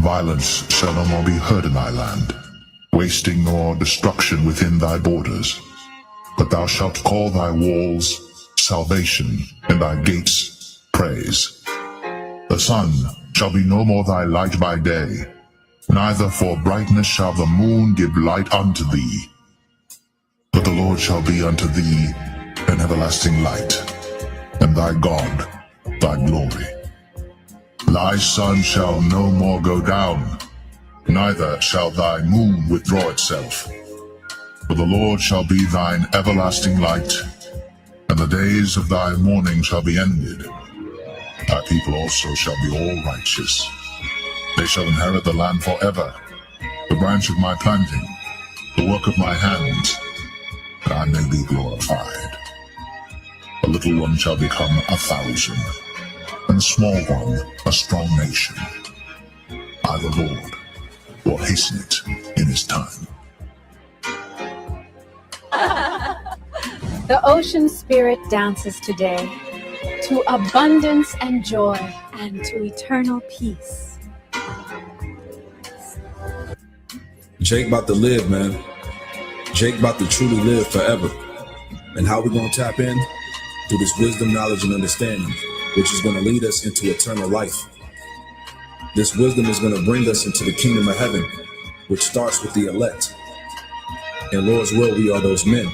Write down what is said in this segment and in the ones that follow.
Violence shall no more be heard in thy land, wasting nor destruction within thy borders. But thou shalt call thy walls salvation, and thy gates praise. The sun shall be no more thy light by day, neither for brightness shall the moon give light unto thee. But the Lord shall be unto thee an everlasting light, and thy God thy glory. Thy sun shall no more go down, neither shall thy moon withdraw itself. For the Lord shall be thine everlasting light, and the days of thy mourning shall be ended. Thy people also shall be all righteous. They shall inherit the land forever, the branch of my planting, the work of my hands, that I may be glorified. A little one shall become 1,000, and a small one a strong nation. I, the Lord, will hasten it in his time. The ocean spirit dances today to abundance and joy and to eternal peace. Jake about to live, man. Jake about to truly live forever. And how we gonna tap in? Through this wisdom, knowledge, and understanding, which is gonna lead us into eternal life. This wisdom is gonna bring us into the kingdom of heaven, which starts with the elect. In Lord's will, we are those men.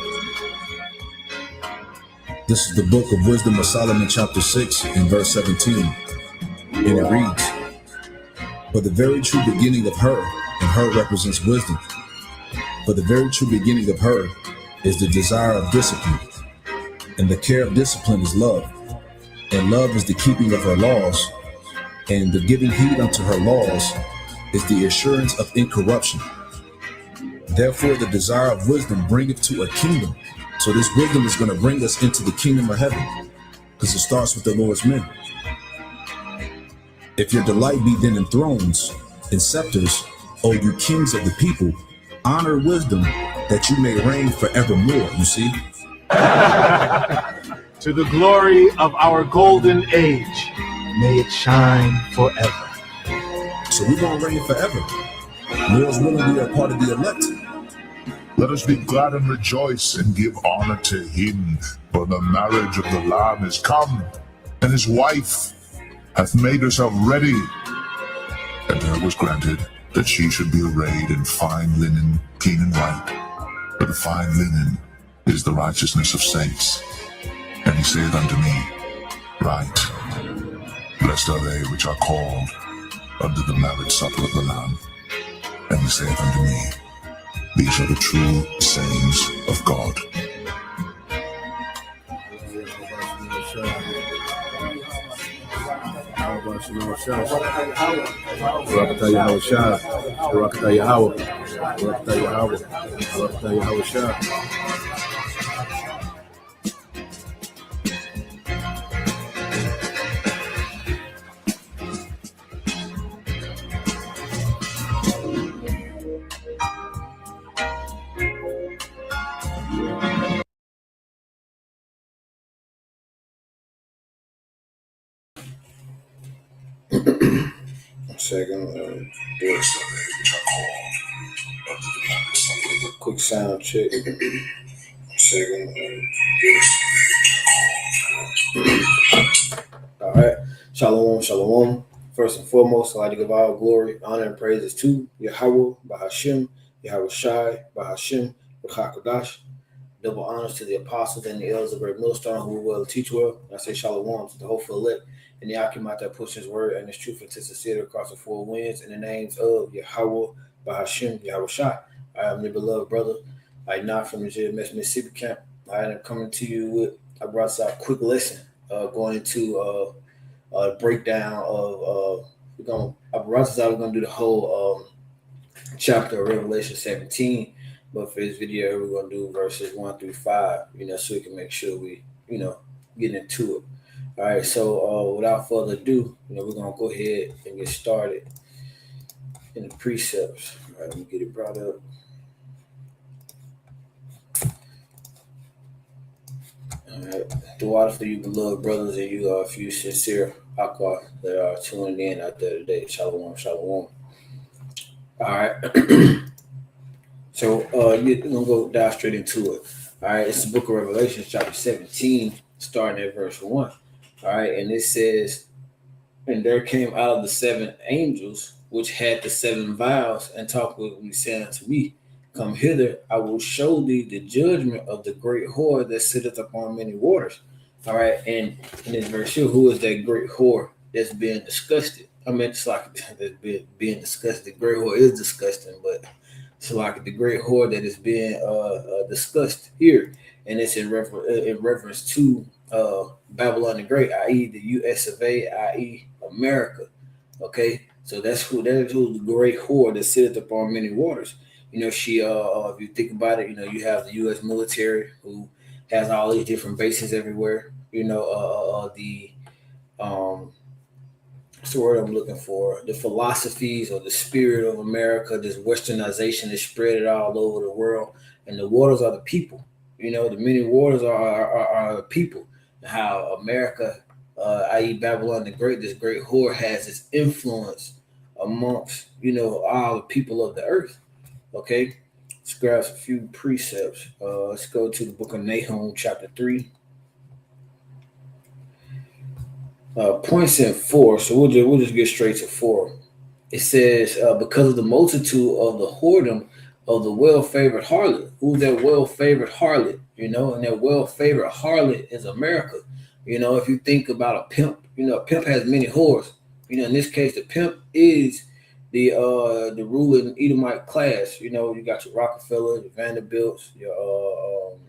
This is the book of Wisdom of Solomon, chapter 6, and verse 17. And it reads, "For the very true beginning of her, and her represents wisdom. For the very true beginning of her is the desire of discipline, and the care of discipline is love. And love is the keeping of her laws, and the giving heed unto her laws is the assurance of incorruption. Therefore the desire of wisdom bringeth to a kingdom." So this wisdom is going to bring us into the kingdom of heaven, because it starts with the Lord's men. "If your delight be then in thrones and scepters, O you kings of the people, honor wisdom, that you may reign forevermore." You see? To the glory of our golden age, may it shine forever. So we're going to reign forever. Lord's willing, we are part of the elect. Let us be glad and rejoice and give honor to him, for the marriage of the Lamb is come, and his wife hath made herself ready. And her was granted that she should be arrayed in fine linen, clean and white. For the fine linen is the righteousness of saints. And he saith unto me, Write, blessed are they which are called unto the marriage supper of the Lamb. And he saith unto me, These are the true sayings of God. Second, quick sound check. Second, all right. Shalom, shalom. First and foremost, I'd like to give all glory, honor, and praises to Yahweh, Bahashim, Yahweh Shai, Bahashim, B'chakadash. Double honors to the apostles and the elders of Great Millstone who will teach well. And I say shalom to the hopeful elect and the Achamat that push his word and his truth into sincerity across the four winds in the names of Yahweh, Bahashim, Yahweh Shai. I am your beloved brother. I not from the JMS Mississippi camp. I am coming to you with, I brought us a quick lesson going into a breakdown of, we're going to do the whole chapter of Revelation 17. But for this video, we're going to do verses 1 through 5, so we can make sure we, get into it. All right, so without further ado, we're going to go ahead and get started in the precepts. All right, let me get it brought up. All right, throughout for you beloved brothers and you few sincere Akwa that are tuning in out there today. Shalom, shalom. All right. So you're gonna go dive straight into it. All right, it's the book of Revelation, chapter 17, starting at verse 1. All right, and it says, and there came out of the seven angels which had the seven vials, and talked with me, saying unto me, Come hither, I will show thee the judgment of the great whore that sitteth upon many waters. All right, and in this verse here, who is that great whore that's being disgusted? I mean, it's like that's being disgusted. The great whore is disgusting, but it's like the great whore that is being discussed here, and it's in reference to Babylon the Great, i.e., the U.S. of A., i.e., America. Okay, so that is who the great whore that sitteth upon many waters. You know, she if you think about it, you know, you have the U.S. military who has all these different bases everywhere. You know, what's the word I'm looking for? The philosophies or the spirit of America, this westernization is spread all over the world, and the waters are the people. You know, the many waters are the people. How America, i.e., Babylon the Great, this great whore has its influence amongst, you know, all the people of the earth. Okay, let's grab a few precepts. Let's go to the book of Nahum, chapter 3. Points in 4, so we'll just get straight to 4. It says, because of the multitude of the whoredom of the well-favored harlot. Who's that well-favored harlot? You know, and that well-favored harlot is America. You know, if you think about a pimp, you know, a pimp has many whores. You know, in this case, the pimp is the ruling Edomite class. You know, you got your Rockefeller, your Vanderbilts, your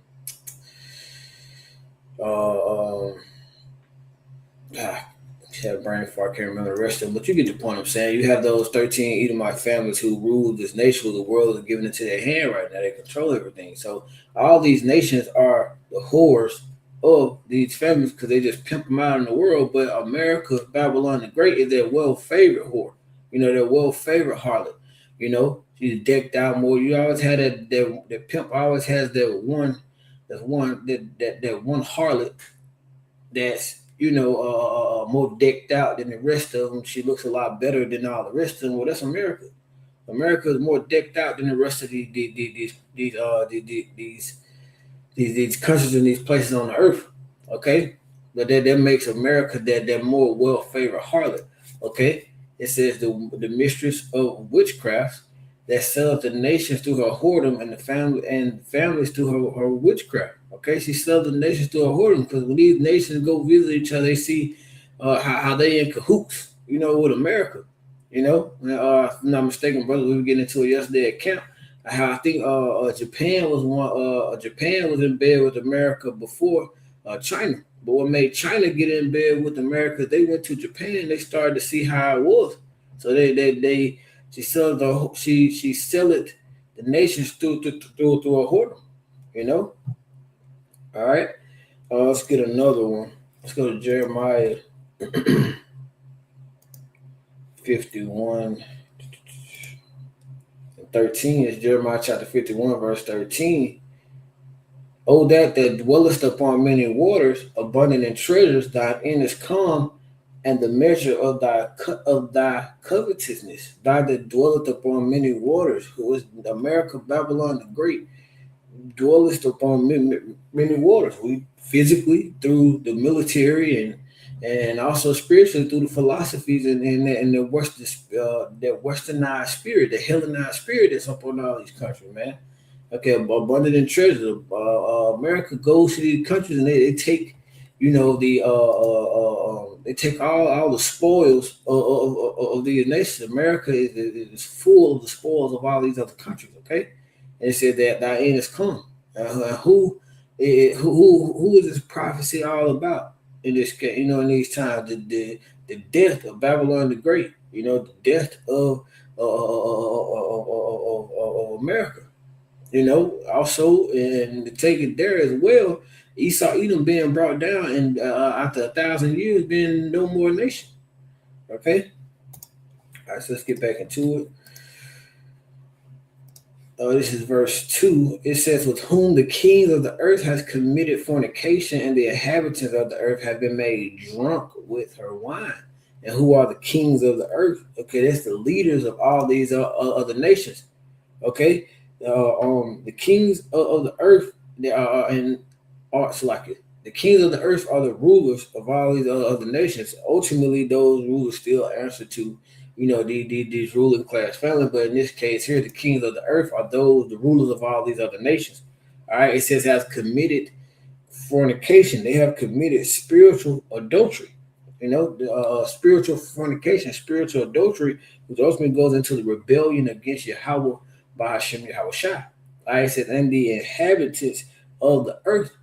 have brain fart, I can't remember the rest of them, but you get the point I'm saying. You have those 13 Edomite families who rule this nation, the world is given into their hand right now. They control everything. So all these nations are the whores of these families because they just pimp them out in the world. But America, Babylon the Great, is their well-favored whore. You know, their well-favored harlot. You know, she's decked out more. You always had that pimp always has that one harlot that's, you know, more decked out than the rest of them. She looks a lot better than all the rest of them. Well, that's America. America is more decked out than the rest of these countries and these places on the earth. Okay, but that makes America that more well-favored harlot. Okay, it says the mistress of witchcraft that sells the nations through her whoredom and families through her witchcraft. Okay, she sells the nations through her whoredom because when these nations go visit each other, they see how they in cahoots, you know, with America. You know, if I'm not mistaken, brother, we were getting into it yesterday at camp. How I think Japan was Japan was in bed with America before China. But what made China get in bed with America? They went to Japan. They started to see how it was. So she sells the nations through a whoredom, you know. All right, let's get another one. Let's go to Jeremiah 51 and 13. It's Jeremiah chapter 51, verse 13. Oh, that dwellest upon many waters, abundant in treasures, thine end is come, and the measure of thy covetousness, thy that dwelleth upon many waters, who is America, Babylon the Great, dwellest upon many waters. We physically through the military and also spiritually through the philosophies and the that westernized spirit, the Hellenized spirit that's up on all these countries, man. Okay, abundant in treasures. America goes to these countries and they take, you know, they take all the spoils of these nations. America is full of the spoils of all these other countries. Okay, and it said that thy end is come. Who is this prophecy all about in this case? You know, in these times, the death of Babylon the Great. You know, the death of America. You know, also, and to take it there as well, Esau Edom being brought down and after 1,000 years being no more nation. Okay? All right, so let's get back into it. This is verse 2. It says, with whom the kings of the earth has committed fornication, and the inhabitants of the earth have been made drunk with her wine. And who are the kings of the earth? Okay, that's the leaders of all these other nations. Okay, the kings of the earth, they are in arts like it. The kings of the earth are the rulers of all these other nations. Ultimately, those rulers still answer to, these ruling class family. But in this case here, the kings of the earth are the rulers of all these other nations. All right, it says has committed fornication. They have committed spiritual adultery. Spiritual fornication, spiritual adultery, which ultimately goes into the rebellion against Yahweh by Hashem Yahweh Shai. Like I said, and the inhabitants of the earth,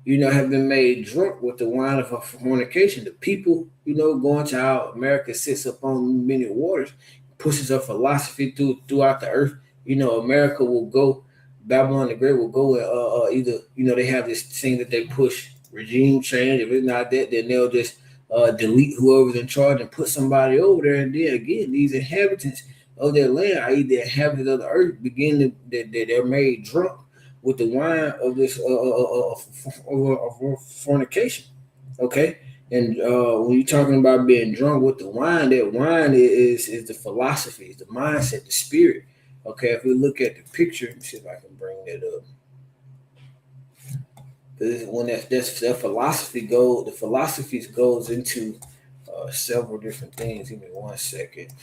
have been made drunk with the wine of fornication. The people, going to how America sits upon many waters, pushes a philosophy throughout the earth. America will go, Babylon the Great will go either, they have this thing that they push regime change. If it's not that, then they'll just delete whoever's in charge and put somebody over there. And then again, these inhabitants of their land, i.e. the inhabitants of the earth, they're made drunk with the wine of this fornication. Okay, and when you're talking about being drunk with the wine, that wine is the philosophy, is the mindset, the spirit. Okay, if we look at the picture, let me see if I can bring that up. When that philosophy the philosophies goes into several different things. Give me 1 second.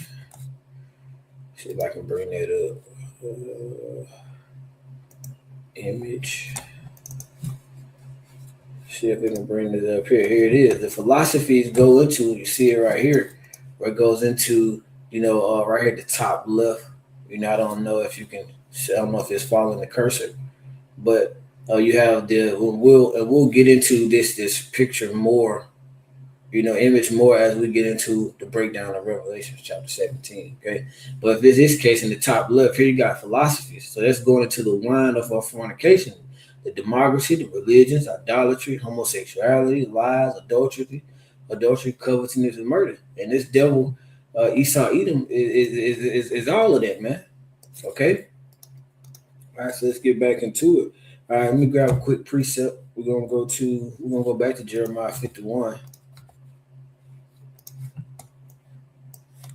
See if I can bring that up. Image. See if we can bring it up here. Here it is. The philosophies go into, you see it right here, where it goes into, right here at the top left. I don't know if you can, I don't know if it's following the cursor, but you have we'll get into this picture more, image more as we get into the breakdown of Revelation chapter 17. Okay, but in this case, in the top left here, you got philosophies. So that's going into the wine of fornication, the democracy, the religions, idolatry, homosexuality, lies, adultery, covetousness, and murder. And this devil, Esau, Edom, is all of that, man. Okay. All right, so let's get back into it. All right, let me grab a quick precept. We're gonna go back to Jeremiah 51.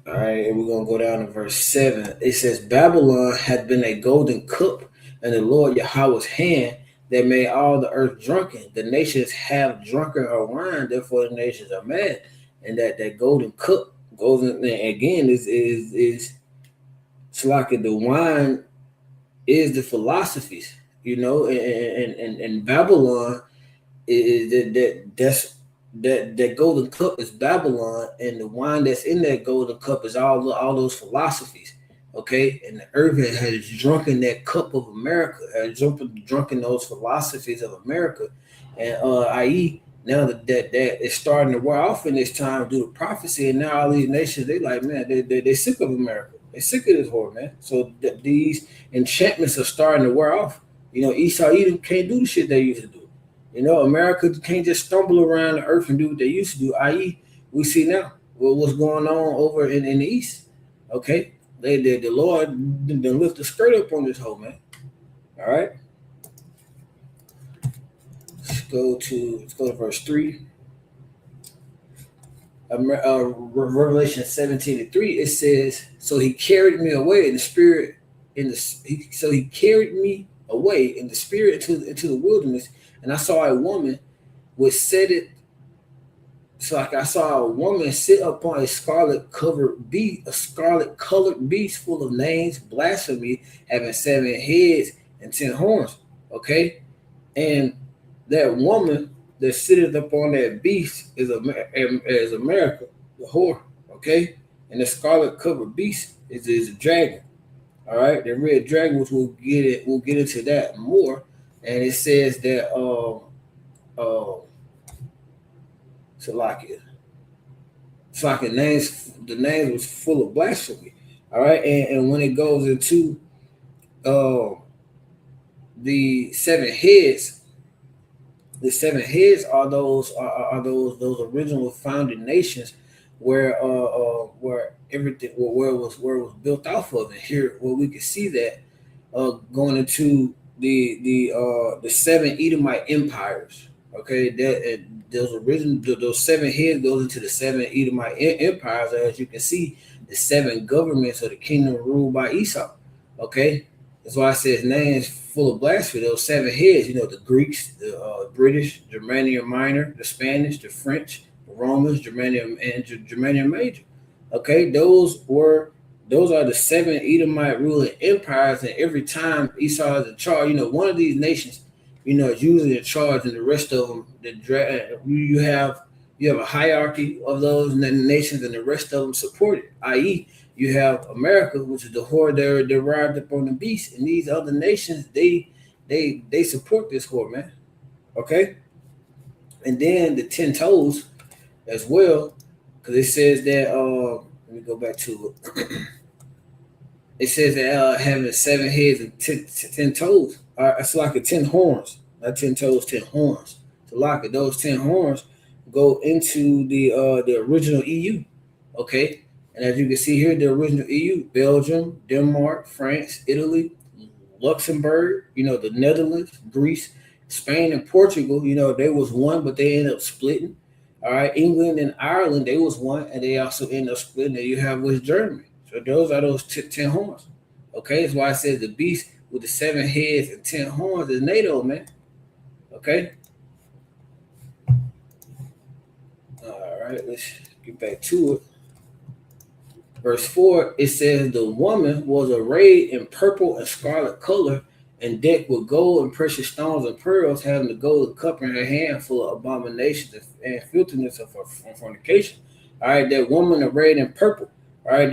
All right, and we're gonna go down to verse 7. It says, Babylon had been a golden cup in the Lord Yahweh's hand that made all the earth drunken. The nations have drunken her wine, therefore the nations are mad. And that golden cup goes in again is it's like the wine is the philosophies, and Babylon is that golden cup is Babylon, and the wine that's in that golden cup is all those philosophies. Okay, and the earth has drunken that cup of America, has drunken those philosophies of America, and i.e. now that it's starting to wear off in this time due to prophecy, and now all these nations, they like, man, they're sick of America. They're sick of this whore, man. So these enchantments are starting to wear off. Esau, Edom can't do the shit they used to do. America can't just stumble around the earth and do what they used to do, i.e. we see now what's going on over in the east. Okay, the Lord done lift the skirt up on this whole, man. All right. Let's go to verse 3. Revelation 17:3. It says, "So he carried me away in the spirit, so he carried me away in the spirit into the wilderness, and I saw a woman which said it. So like I saw a woman sit upon a scarlet colored beast full of names, blasphemy, having 7 heads and 10 horns." Okay, and that woman that sitteth upon that beast is America, the whore. Okay, and the scarlet covered beast is a dragon. All right, the red dragon, which we'll get into that more. And it says that Salakia the name was full of blasphemy. All right, and when it goes into the 7 heads, the 7 heads are those original founded nations where everything where it was built off of. And here where we can see that going into the 7 Edomite empires. Okay, those 7 heads goes into the 7 Edomite empires. As you can see, the 7 governments of the kingdom ruled by Esau. Okay, that's why I say his name is full of blasphemy. Those 7 heads, the Greeks, the British, Germanium Minor, the Spanish, the French, the Romans, Germanium and Germanium Major. Okay, those are the 7 Edomite ruling empires, and every time Esau is in charge, one of these nations, is usually in charge, and the rest of them, you have a hierarchy of those nations, and the rest of them support it. I.e., you have America, which is the whore that derived upon the beast, and these other nations, they support this whore, man. Okay, and then the 10 toes as well, because it says that. Let me go back to it. It says that having 7 heads and 10 toes. It's like 10 horns, not 10 toes, 10 horns. So like those 10 horns go into the original EU. Okay, and as you can see here, the original EU: Belgium, Denmark, France, Italy, Luxembourg. The Netherlands, Greece, Spain, and Portugal. They was one, but they ended up splitting. All right, England and Ireland, they was one, and they also ended up splitting. And you have West Germany. So those are those 10 horns. Okay, that's why I said the beast with the 7 heads and 10 horns is NATO, man. Okay. All right, let's get back to it. Verse 4, it says the woman was arrayed in purple and scarlet color and decked with gold and precious stones and pearls, having the golden cup in her hand full of abominations and filthiness of fornication. All right, that woman arrayed in purple. All right,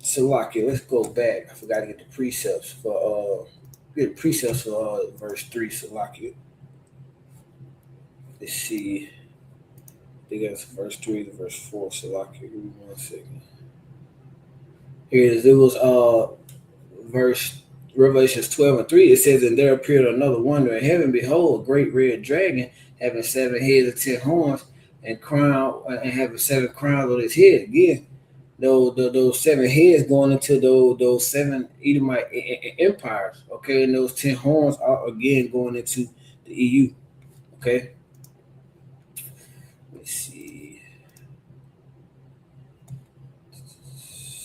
Salakia, let's go back. I forgot to get the precepts for verse 3, Salakia. Let's see. I think that's verse 3 to verse 4, Salakia. Give me 1 second. Here it is. It was verse Revelations 12 and 3. It says, and there appeared another wonder in heaven. Behold, a great red dragon having 7 heads and 10 horns, and having 7 crowns on his head. Again, those 7 heads going into those 7 Edomite empires. Okay, and those 10 horns are again going into the EU. Okay. Let's see.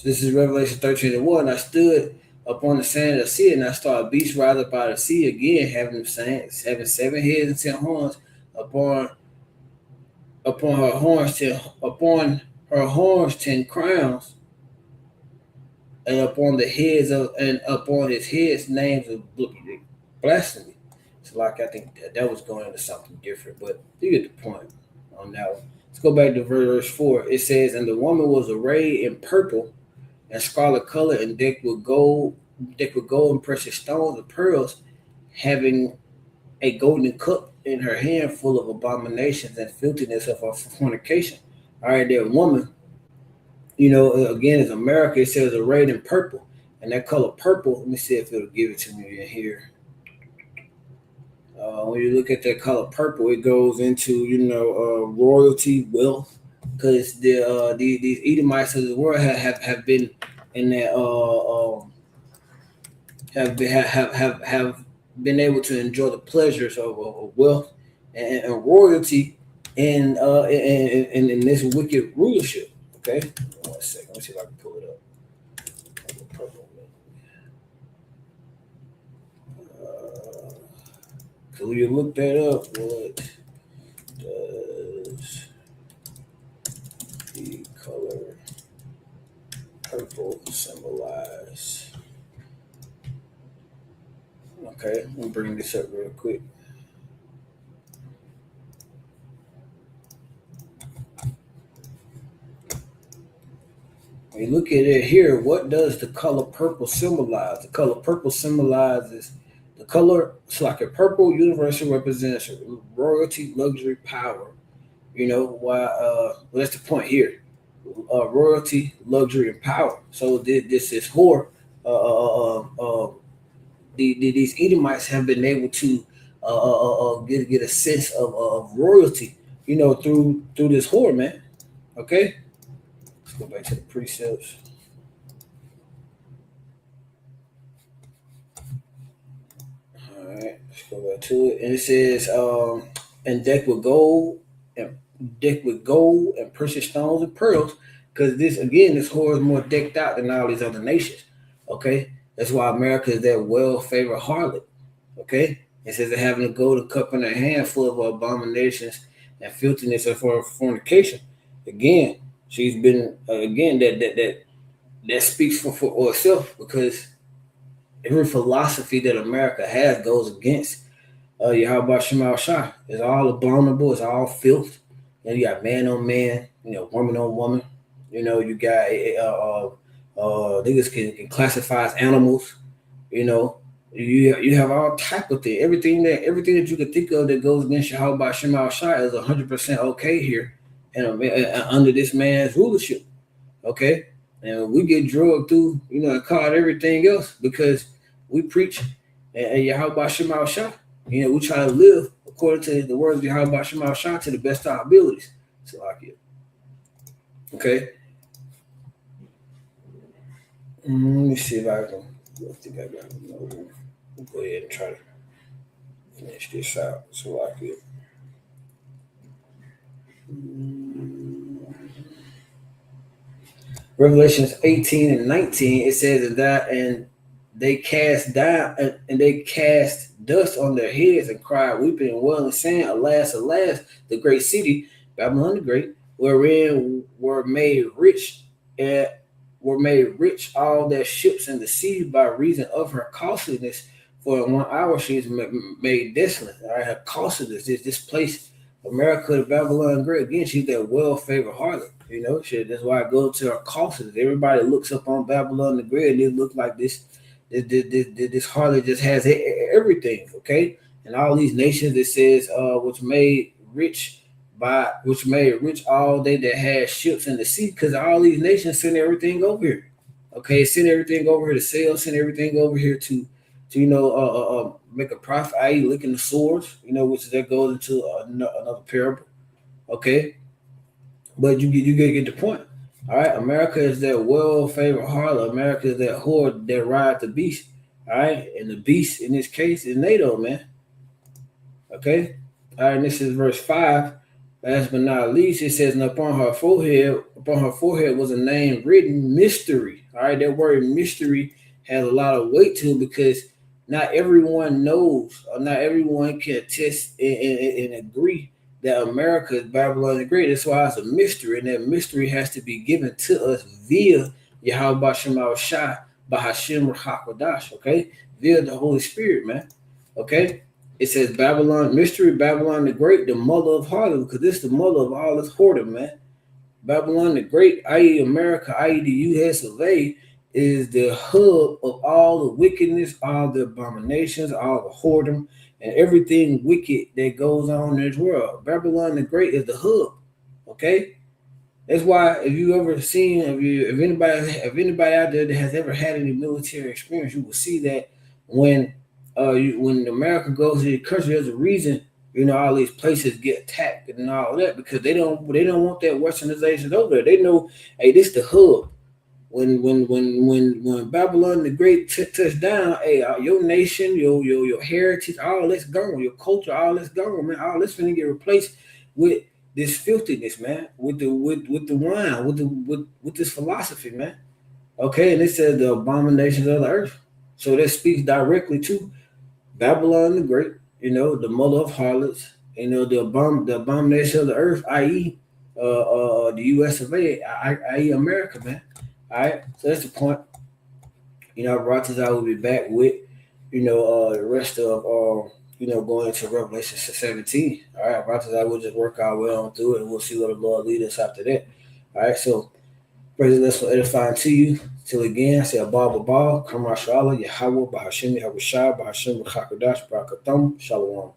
This is Revelation 13:1. I stood upon the sand of the sea, and I saw a beast rise up out of the sea again, having 7 heads and 10 horns. Upon her horns 10 crowns, and upon his heads names of blasphemy. So like I think that was going into something different, but you get the point on that one. Let's go back to verse 4. It says, and the woman was arrayed in purple and scarlet color and decked with gold and precious stones and pearls, having a golden cup in her hand full of abominations and filthiness of her fornication. All right, that woman, again, is America. It says arrayed in purple, and that color purple. Let me see if it'll give it to me in here. When you look at that color purple, it goes into royalty, wealth, because these Edomites of the world have been in that have been able to enjoy the pleasures of wealth and royalty in this wicked rulership. Okay, 1 second. Let me see if I can pull it up. So when you look that up, what does the color purple symbolize? Okay, I'm gonna bring this up real quick. When you look at it here, what does the color purple symbolize? The color purple symbolizes the color. It's like a purple universal represents royalty, luxury, power. Well, that's the point here. Royalty, luxury, and power. So this is whore. These Edomites have been able to get a sense of royalty, through this whore, man. Okay, let's go back to the precepts. All right, let's go back to it. And it says, and decked with gold and precious stones and pearls. Because this whore is more decked out than all these other nations. Okay, that's why America is that well-favored harlot. Okay, it says they're having a golden cup in their hand full of abominations and filthiness of fornication. Again, she's been that speaks for itself, because every philosophy that America has goes against Yahweh Shema Shai. It's all abominable. It's all filth. And you got man on man, woman on woman. You got niggas can classify as animals. You have all type of things. Everything that you can think of that goes against Yahweh Shema Shai is 100% okay here, and under this man's rulership. Okay, and we get drugged through, and caught everything else because we preach and Yahweh Shema Shai. We try to live according to the words of Yahweh Shema Shai to the best of our abilities. So like it. Okay. Let me see if I can. I think I got it. We'll go ahead and try to finish this out. So like it. Revelations 18 and 19, it says that and they cast down and they cast dust on their heads and cried, weeping and wailing, saying, Alas, alas, the great city, Babylon the Great, wherein were made rich all their ships in the sea by reason of her costliness. For in 1 hour she is made desolate. All right, her costliness is this place, America, the Babylon Great. Again, she's that well-favored harlot. That's why I go to her costliness. Everybody looks up on Babylon the Great, and it looks like this harlot just has everything. Okay, and all these nations, it says, which made rich all they that had ships in the sea, because all these nations send everything over here. Okay, send everything over here to sell, send everything over here to make a profit, i.e. licking the swords, which that goes into another parable. Okay, but you get the point. All right, America is that well-favored harlot. America is that whore that ride the beast. All right, and the beast in this case is NATO, man. Okay, all right, and this is verse 5. Last but not least, it says, and upon her forehead was a name written, mystery. All right, that word mystery has a lot of weight to it, because not everyone knows, or not everyone can attest and agree that America is Babylon the Great. That's why it's a mystery, and that mystery has to be given to us via Yahweh Shema Shai, Bahashim Hakodash, okay? Via the Holy Spirit, man. Okay? It says Babylon, mystery, Babylon the Great, the mother of harlot, because this is the mother of all this whoredom, man. Babylon the Great, i.e. America, i.e. the U.S. of A., is the hub of all the wickedness, all the abominations, all the whoredom, and everything wicked that goes on in this world. Babylon the Great is the hub. Okay? That's why if you ever seen, if anybody out there that has ever had any military experience, you will see that when America goes to the country, there's a reason, all these places get attacked and all that, because they don't want that westernization over there. They know, hey, this is the hub. When Babylon the Great touched down, hey, your nation, your heritage, all that's gone, your culture, all that's gone, man. All that's finna get replaced with this filthiness, man, with the wine, with this philosophy, man. Okay, and it says the abominations of the earth. So that speaks directly to Babylon the Great, the mother of harlots, the abomination of the earth, i.e. The U.S. of A., i.e. America, man. All right, so that's the point. Ratazar will be back with, the rest of, going into Revelation 17. All right, Ratazar will just work our way on through it, and we'll see what the Lord lead us after that. All right, so praise the Lord for edifying to you. Till again, I say Abba, Kamar Shalom, Yahweh, Bahashim, Yahweh Shai, Bahashim, Chakadash, Barakatam, Shalom.